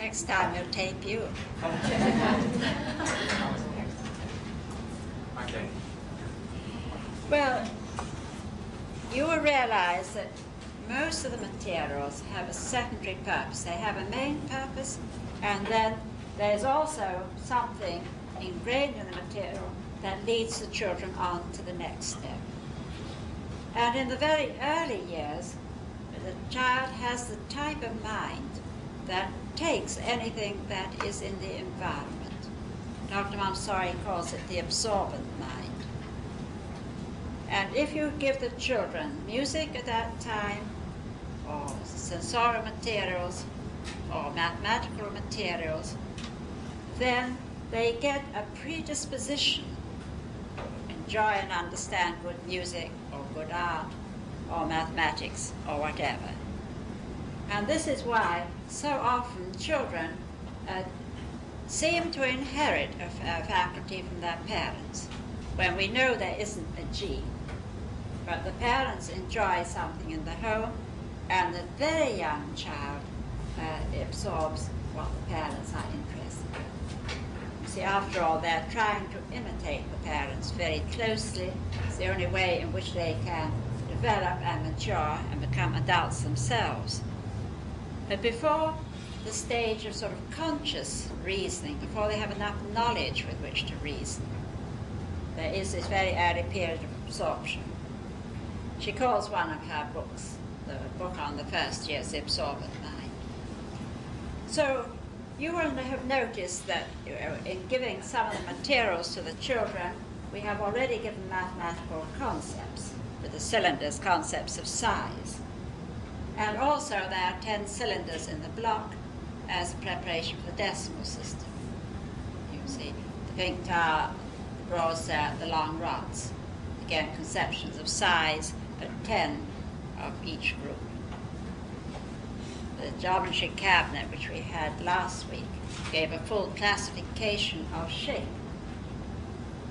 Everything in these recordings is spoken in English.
Next time we'll tape you. Okay. Well, you will realize that most of the materials have a secondary purpose. They have a main purpose, and then there's also something ingrained in the material that leads the children on to the next step. And in the very early years, the child has the type of mind that takes anything that is in the environment. Dr. Montessori calls it the absorbent mind. And if you give the children music at that time, or sensorial materials, or mathematical materials, then they get a predisposition to enjoy and understand good music, or good art, or mathematics, or whatever. And this is why so often children seem to inherit a faculty from their parents, when we know there isn't a gene. But the parents enjoy something in the home, and the very young child absorbs what the parents are interested in. You see, after all, they're trying to imitate the parents very closely. It's the only way in which they can develop and mature and become adults themselves. But before the stage of sort of conscious reasoning, before they have enough knowledge with which to reason, there is this very early period of absorption. She calls one of her books, the book on the first year's the absorbent mind. So you will have noticed that in giving some of the materials to the children, we have already given mathematical concepts, with the cylinders, concepts of size. And also there are 10 cylinders in the block as a preparation for the decimal system. You see, the pink tower, the broad set, the long rods. Again, conceptions of size, but 10 of each group. The geometry cabinet, which we had last week, gave a full classification of shape.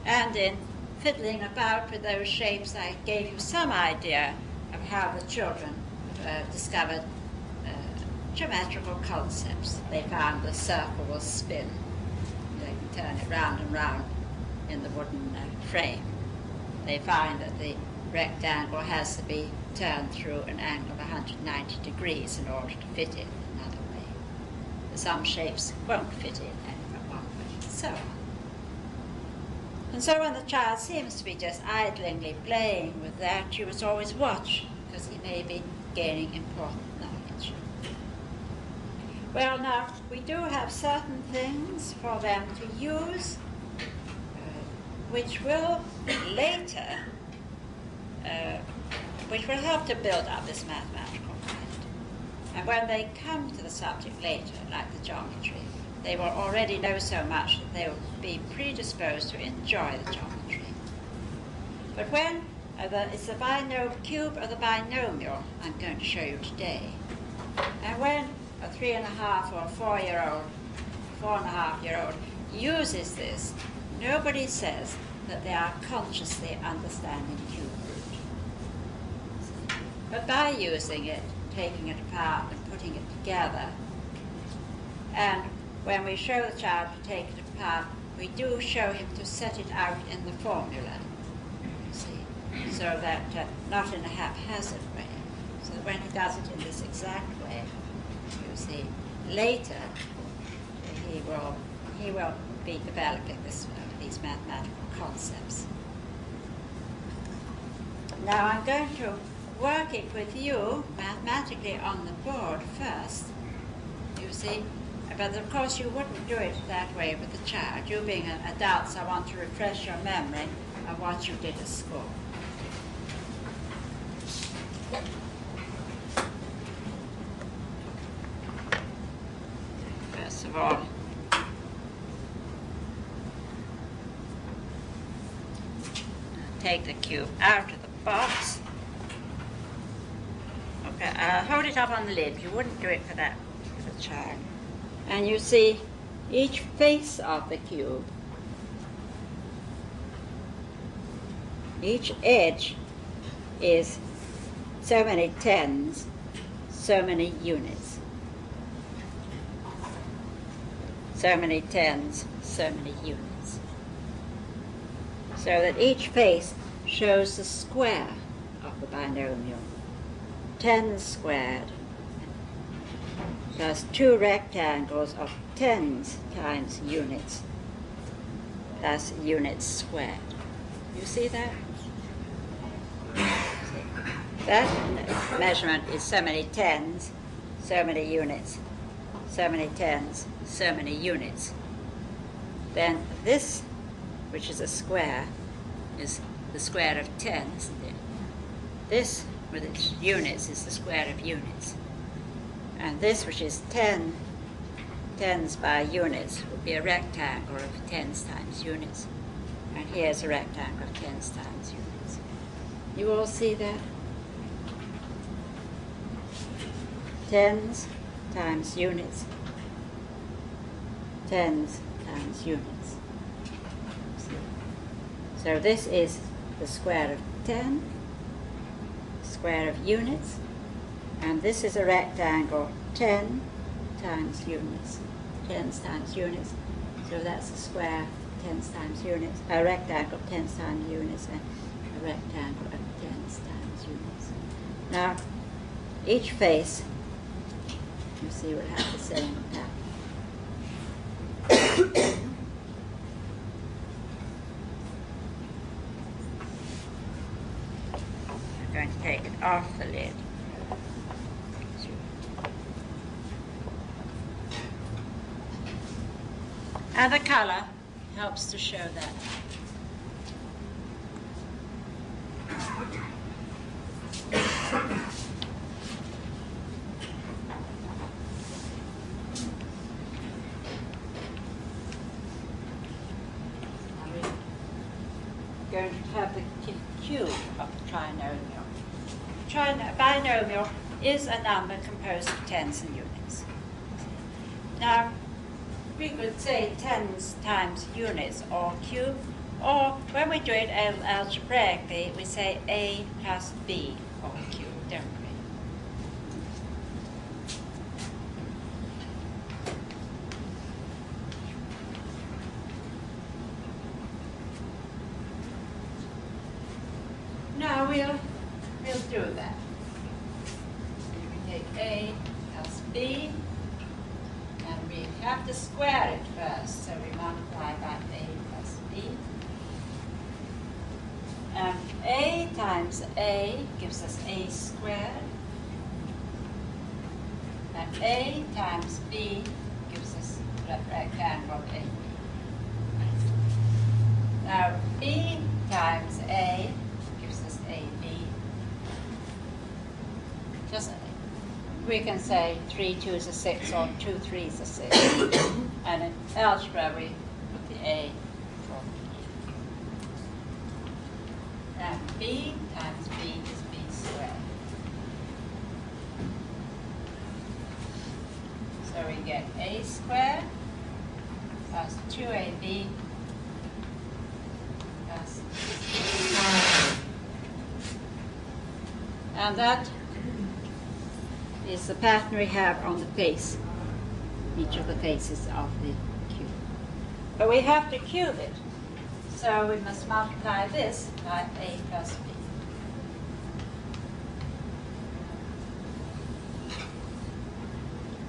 And in fiddling about with those shapes, I gave you some idea of how the children discovered geometrical concepts. They found the circle will spin. They can turn it round and round in the wooden frame. They find that the rectangle has to be turned through an angle of 190 degrees in order to fit it another way. Some shapes won't fit in any one way, and so on. And so when the child seems to be just idlingly playing with that, you must always watch, because he may be gaining important knowledge. Well, now, we do have certain things for them to use, which will later, which will help to build up this mathematical mind. And when they come to the subject later, like the geometry, they will already know so much that they will be predisposed to enjoy the geometry. But when it's the binomial cube or the binomial I'm going to show you today, and when a 3.5 or 4-year-old, 4.5-year-old uses this, nobody says that they are consciously understanding cube root. But by using it, taking it apart and putting it together, and when we show the child to take it apart, we do show him to set it out in the formula, you see, so that not in a haphazard way, so that when he does it in this exact way, you see, later he will be developing these mathematical concepts. Now I'm going to work it with you mathematically on the board first, you see, but of course you wouldn't do it that way with the child. You being an adult, so I want to refresh your memory of what you did at school. First of all, take the cube out of the box. Okay, hold it up on the lid. You wouldn't do it for that for the child. And you see each face of the cube, each edge is so many tens, so many units. so many tens, so many units. So that each face shows the square of the binomial. 10 squared plus 2 rectangles of tens times units plus units squared. You see that? That measurement is so many tens, so many units, so many tens, so many units. Then this, which is a square, is the square of 10, isn't it? This, with its units, is the square of units. And this, which is 10 tens by units, would be a rectangle of tens times units. And here's a rectangle of tens times units. You all see that? Tens times units. Tens times units. So this is the square of 10, square of units, and this is a rectangle 10 times units, tens times units. So that's the square tens times units, a rectangle tens times units, and a rectangle of tens times units. Now, each face, you see, will have the same pattern. I'm going to take it off the lid. And the color helps to show that. Going to have the cube of the trinomial. Binomial is a number composed of tens and units. Now, we could say tens times units or cube, or when we do it algebraically, we say A plus B or cube, don't we? Now we'll do that. We take A plus B, and we have to square it first, so we multiply by A plus B. And A times A gives us A squared, and A times B gives us the rectangle A. Now B times A gives us AB. Just, we can say 3 2s are 6 or 2 3s are 6. And in algebra we put the A for B. And B times B is B squared. So we get A squared plus 2AB plus and that is the pattern we have on the face, each of the faces of the cube. But we have to cube it, so we must multiply this by A plus B.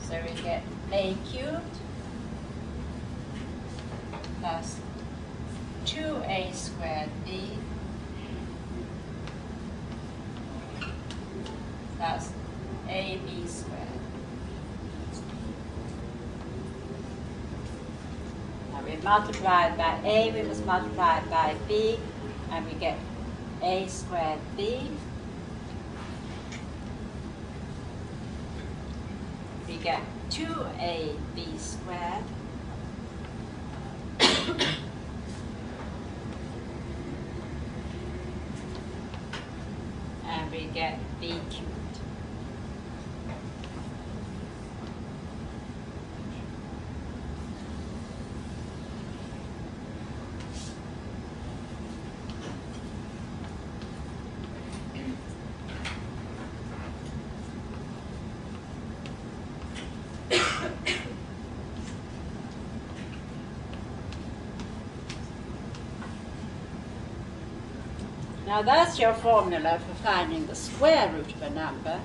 So we get A cubed plus 2A squared B plus AB squared. Now we multiply by A, we must multiply by B, and we get A squared B. We get 2AB squared. And we get B cubed. Now that's your formula for finding the square root of a number.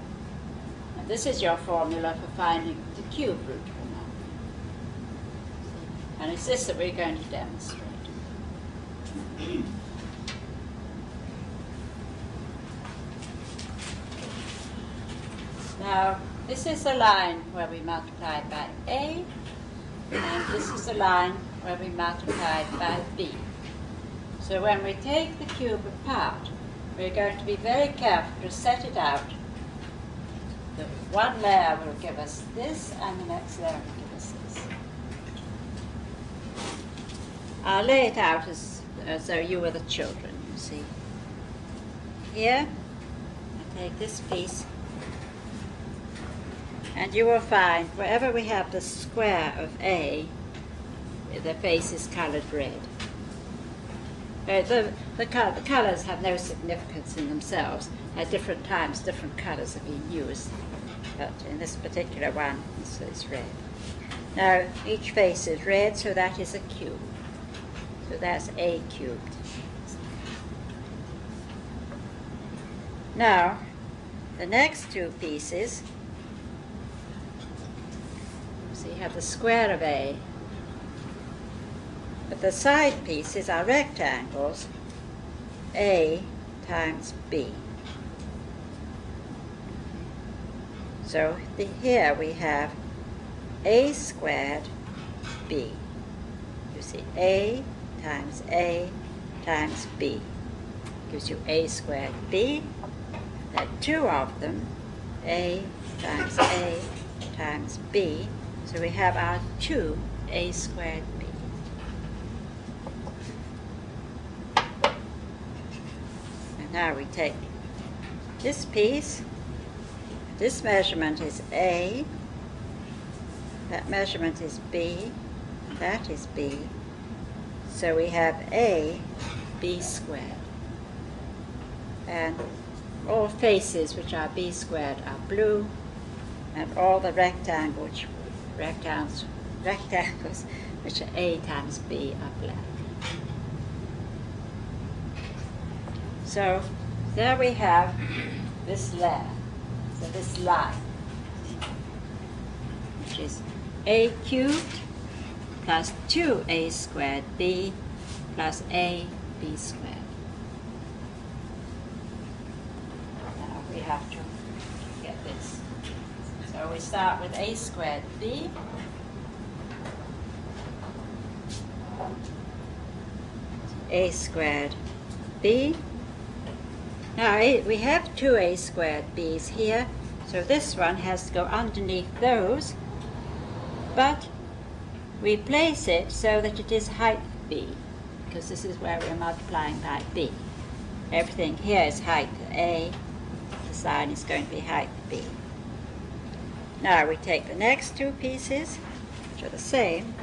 And this is your formula for finding the cube root of a number. And it's this that we're going to demonstrate. Now, this is the line where we multiplied by A, and this is the line where we multiplied by B. So when we take the cube apart, we're going to be very careful to set it out. The one layer will give us this, and the next layer will give us this. I'll lay it out as though you were the children, you see. Here, I take this piece, and you will find wherever we have the square of A, the face is colored red. The colors have no significance in themselves. At different times, different colors are being used. But in this particular one, it's red. Now, each face is red, so that is a cube. So that's A cubed. Now, the next two pieces, so you have the square of A, but the side pieces are rectangles, A times B. So here we have A squared B. You see, A times B gives you A squared B. There are two of them, A times B. So we have our 2A squared B. And now we take this piece. This measurement is A. That measurement is B. That is B. So we have A, B squared. And all faces which are B squared are blue, and all the rectangles which are A times B are black. So there we have this layer, so this line, which is A cubed plus 2A squared B plus A B squared. Now we have to get this. So we start with A squared B. A squared B. Now we have 2A squared B's here, so this one has to go underneath those, but we place it so that it is height B, because this is where we're multiplying by B. Everything here is height A, this line is going to be height B. Now we take the next two pieces, which are the same,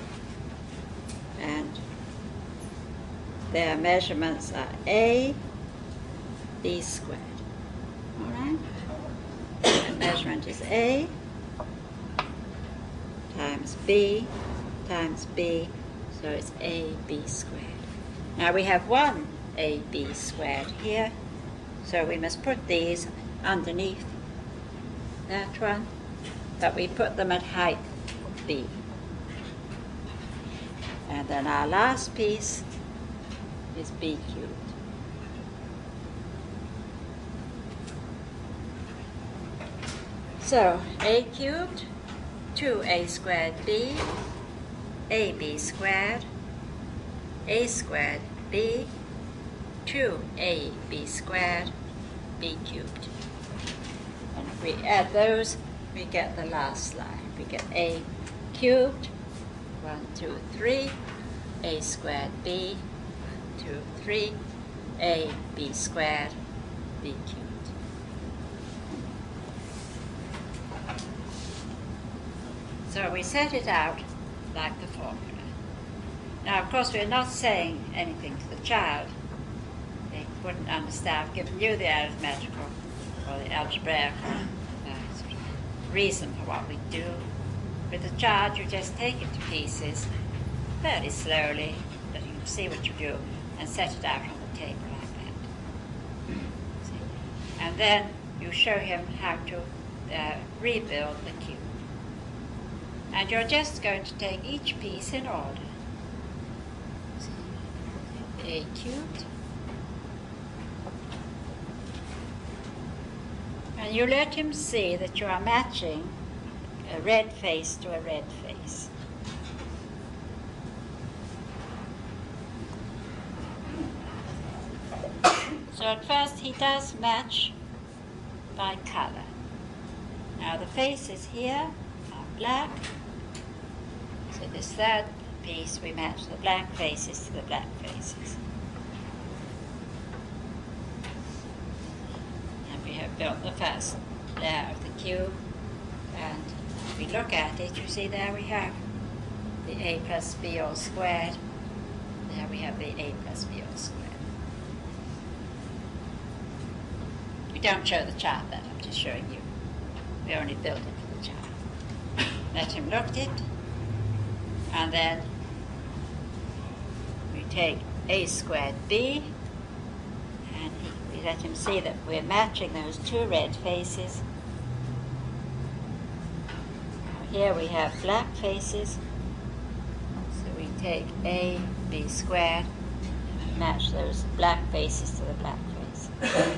and their measurements are A, B squared. All right? The measurement is A times B, so it's AB squared. Now we have one AB squared here, so we must put these underneath that one, but we put them at height B. And then our last piece is B cubed. So A cubed, 2A squared B, AB squared, A squared B, 2AB squared, B cubed. And if we add those, we get the last line. We get A cubed, 1, 2, 3, A squared B, 1, 2, 3, A B squared, B cubed. So we set it out like the formula. Now, of course, we're not saying anything to the child. They wouldn't understand, given you the arithmetical or the algebraic sort of reason for what we do. With the child, you just take it to pieces fairly slowly, letting them see what you do, and set it out on the table like that. And then you show him how to rebuild the cube. And you're just going to take each piece in order. A cubed. And you let him see that you are matching a red face to a red face. So at first he does match by color. Now the faces here are black. So this third piece we match the black faces to the black faces. And we have built the first layer of the cube. And if we look at it, you see there we have the a plus b all squared. There we have the a plus b all squared. We don't show the chart that, I'm just showing you. We only built it for the chart. Let him look at it, and then we take a squared b, and we let him see that we're matching those two red faces. Now here we have black faces, so we take a b squared and match those black faces to the black face.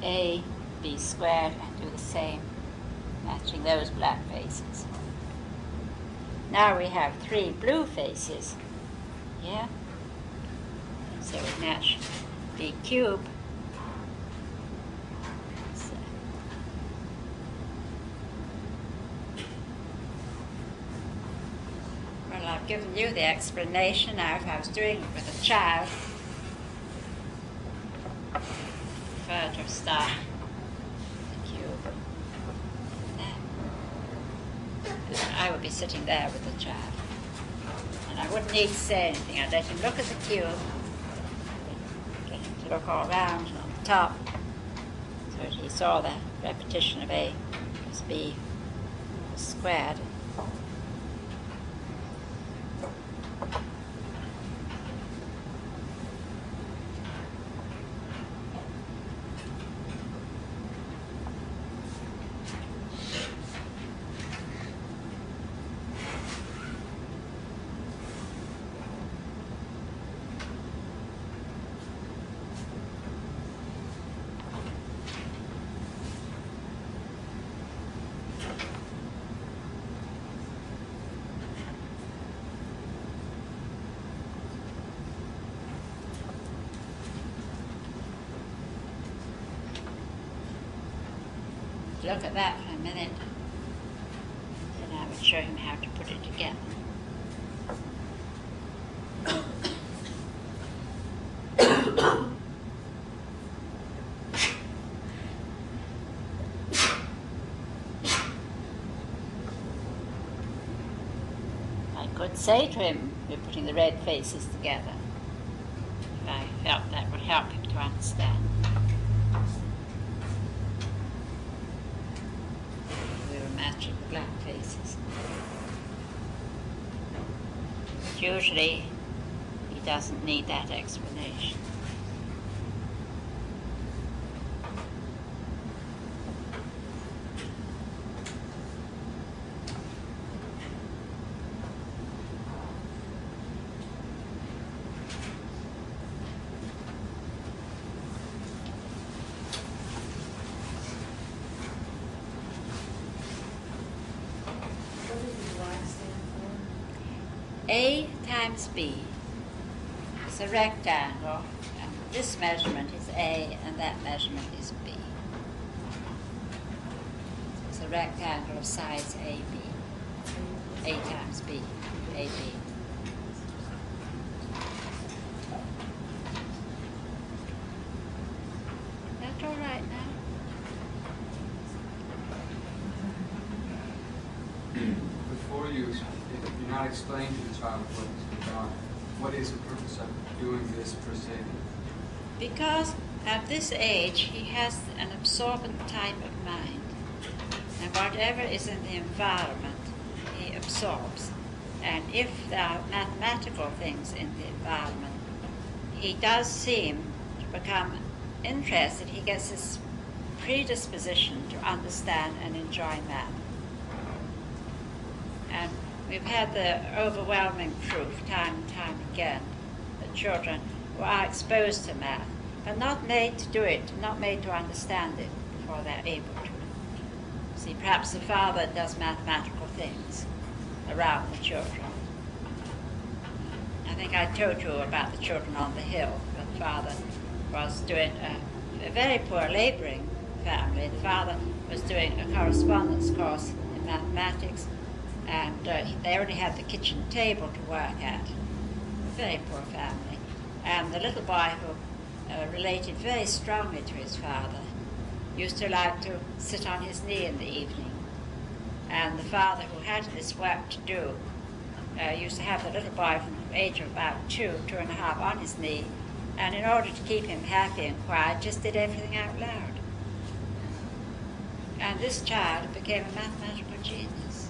A, b squared, and do the same, matching those black faces. Now we have three blue faces here. So we match b cube. So. Well, I've given you the explanation. Now, if I was doing it with a child, to start the cube. I would be sitting there with the child. And I wouldn't need to say anything. I'd let him look at the cube, get him to look all around and on the top, so that he saw the repetition of a plus b squared. Look at that for a minute, and I would show him how to put it together. I could say to him, we're putting the red faces together, if I felt that would help him to understand. Matching the black faces. But usually he doesn't need that explanation. A times B is a rectangle, and this measurement is A and that measurement is B. It's a rectangle of size AB. A times B, AB. That's all right now. Before you, if you're not explaining to the child what's going on, what is the purpose of doing this per se? Because at this age he has an absorbent type of mind, and whatever is in the environment he absorbs. And if there are mathematical things in the environment, he does seem to become interested, he gets this predisposition to understand and enjoy math. And we've had the overwhelming proof time and time again that children who are exposed to math, but not made to do it, not made to understand it before they're able to. See, perhaps the father does mathematical things around the children. I think I told you about the children on the hill. The father was doing a very poor laboring family. The father was doing a correspondence course in mathematics, and they only had the kitchen table to work at. A very poor family. And the little boy, who related very strongly to his father, used to like to sit on his knee in the evening. And the father, who had this work to do, used to have the little boy from the age of about 2.5 on his knee, and in order to keep him happy and quiet, just did everything out loud. And this child became a mathematical genius.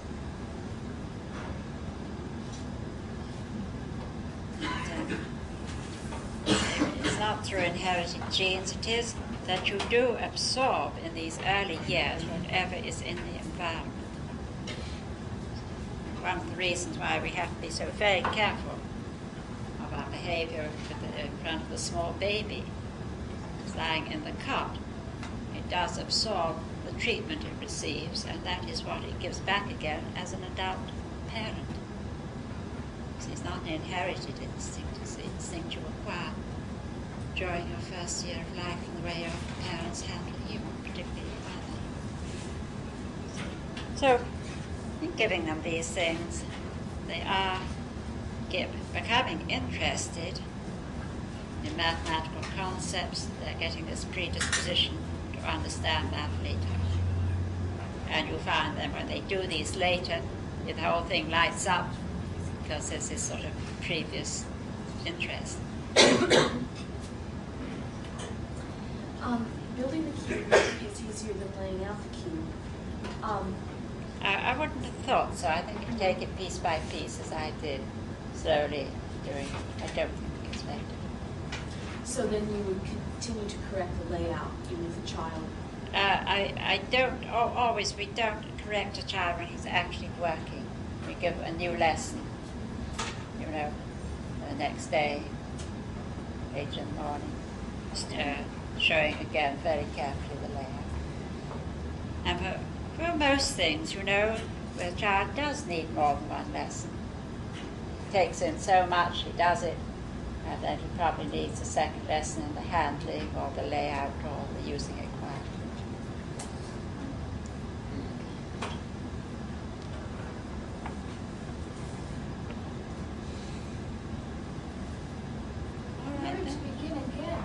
It's not through inherited genes, it is that you do absorb in these early years whatever is in the environment. One of the reasons why we have to be so very careful of our behavior in front of the small baby who's lying in the cot. It does absorb the treatment it receives, and that is what it gives back again as an adult parent. So it's not an inherited instinct, it's the instinct you acquire during your first year of life and the way your parents handle you, particularly your mother. So, in giving them these things, they are becoming interested in mathematical concepts. They're getting this predisposition to understand math later. And you'll find them when they do these later, the whole thing lights up because there's this sort of previous interest. Building the cube is easier than laying out the cube. I wouldn't have thought so. I think you take it piece by piece, as I did, slowly I don't think it's effective. So then you would continue to correct the layout, even with a child? I don't, always we don't correct a child when he's actually working. We give a new lesson, the next day, later in the morning, showing again very carefully the layout. And for most things, where a child does need more than one lesson. He takes in so much, he does it, and then he probably needs a second lesson in the handling or the layout or the using it quietly. In order to begin again,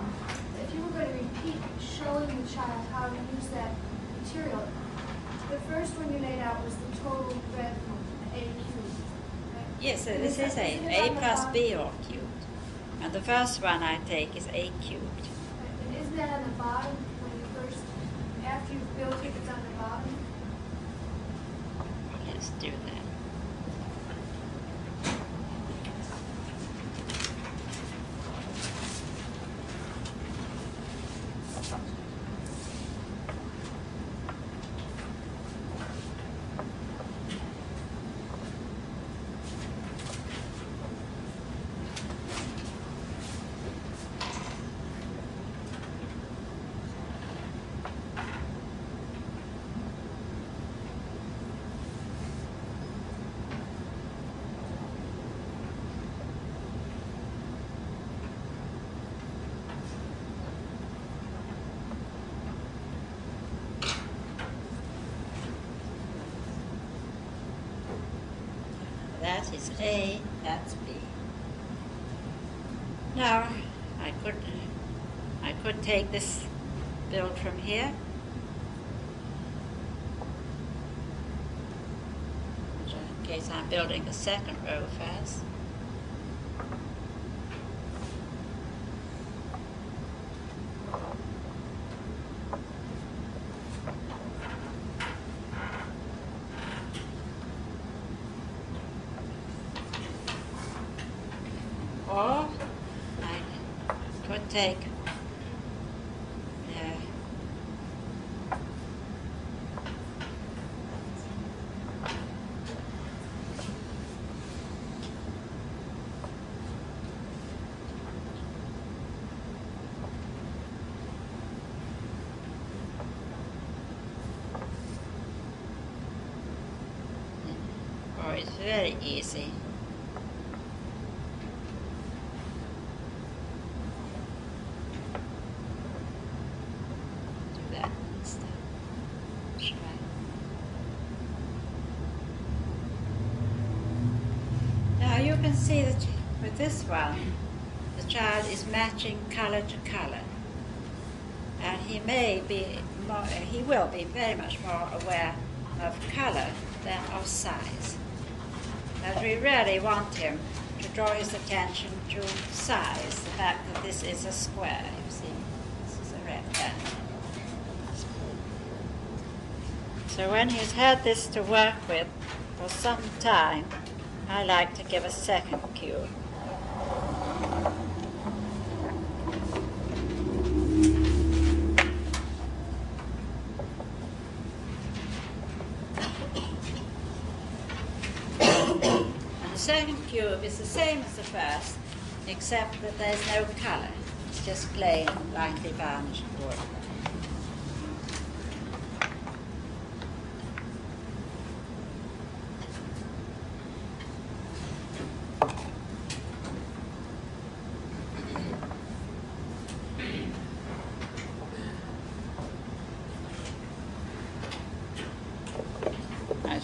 if you were going to repeat showing the child how to use that material, the first one you laid out was the total breadth of A cubed. Right? Yes, so this is A plus B all cubed. And the first one I take is A cubed. And isn't that on the bottom when you first, after you've built it, it's on the bottom? Let's do that. That is A, that's B. Now, I could take this build from here, in case I'm building the second row first. Or I could take it's very easy. Do that instead. Try. Now you can see that with this one, the child is matching color to color. And he will be very much more aware of color than of size. But we really want him to draw his attention to size, the fact that this is a square, you see. This is a rectangle. So when he's had this to work with for some time, I like to give a second cube. The second cube is the same as the first, except that there's no color. It's just plain, lightly varnished wood.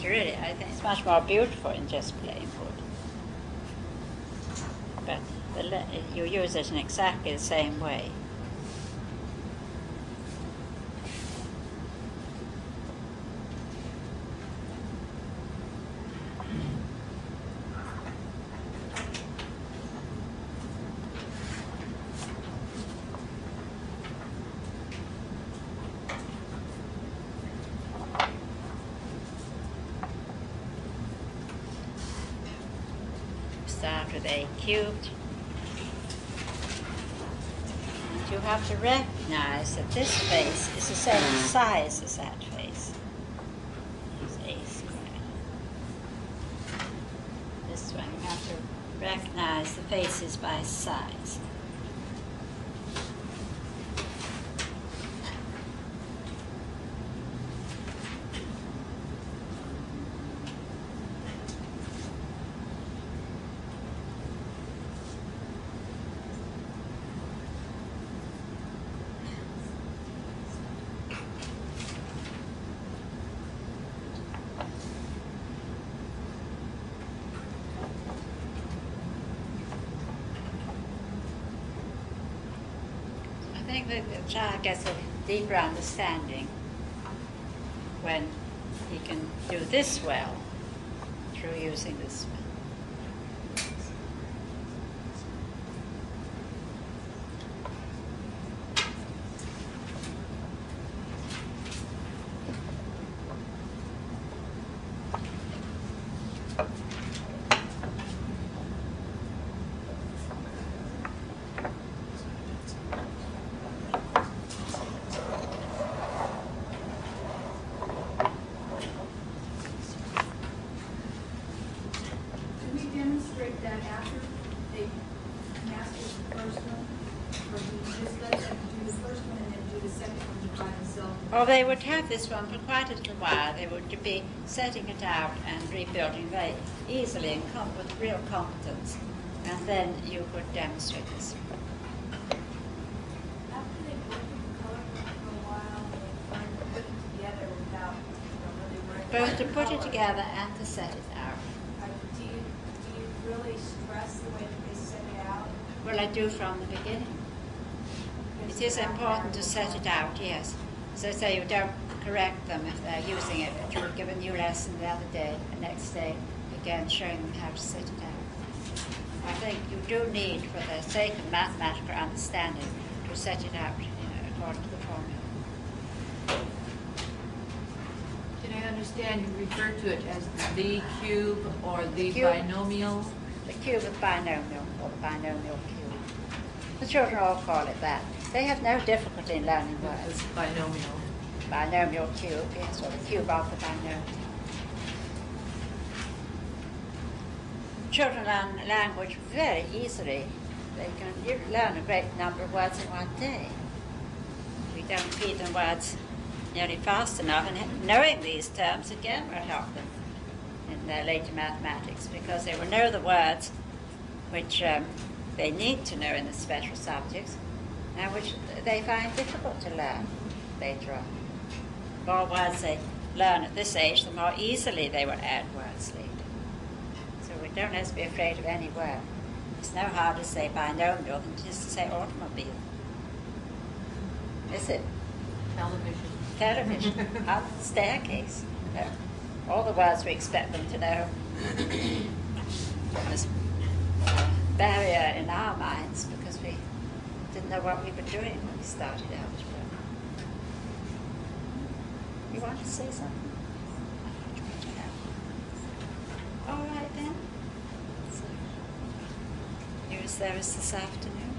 I think it's much more beautiful in just plain wood. But you use it in exactly the same way. Start with a cubed. And you have to recognize that this face is the same size as that face. It's a square. This one you have to recognize the faces by size. I think that the child gets a deeper understanding when he can do this well through using this one. That after they master the first one, or do you just let them do the first one and then do the second one by themselves? Or they would have this one for quite a little while. They would be setting it out and rebuilding very easily and with real competence. And then you could demonstrate this. After they work with the color for a while, they learn to put it together without really working. Both to put it together and to set it out. Do you really stress the way that they set it out? Well, I do from the beginning. It is important to set it out, yes. So say you don't correct them if they're using it, but you would give a new lesson the other day, the next day, again showing them how to set it out. I think you do need, for the sake of mathematical understanding, to set it out according to the formula. Can I understand you refer to it as the cube or the Cube. binomial? The cube of binomial, or the binomial cube. The children all call it that. They have no difficulty in learning words. It's binomial. Binomial cube, yes, or the cube of the binomial. Children learn language very easily. They can learn a great number of words in one day. We don't feed them words nearly fast enough, and knowing these terms again will help them in their later mathematics because they will know the words which they need to know in the special subjects and which they find difficult to learn later on. The more words they learn at this age, the more easily they will add words later. So we don't have to be afraid of any word. It's no harder to say binomial than it is to say automobile. Is it? Television. Television, up the staircase. No. All the words we expect them to know. There's a barrier in our minds because we didn't know what we were doing when we started algebra. You want to say something? All right then. So, news there is this afternoon.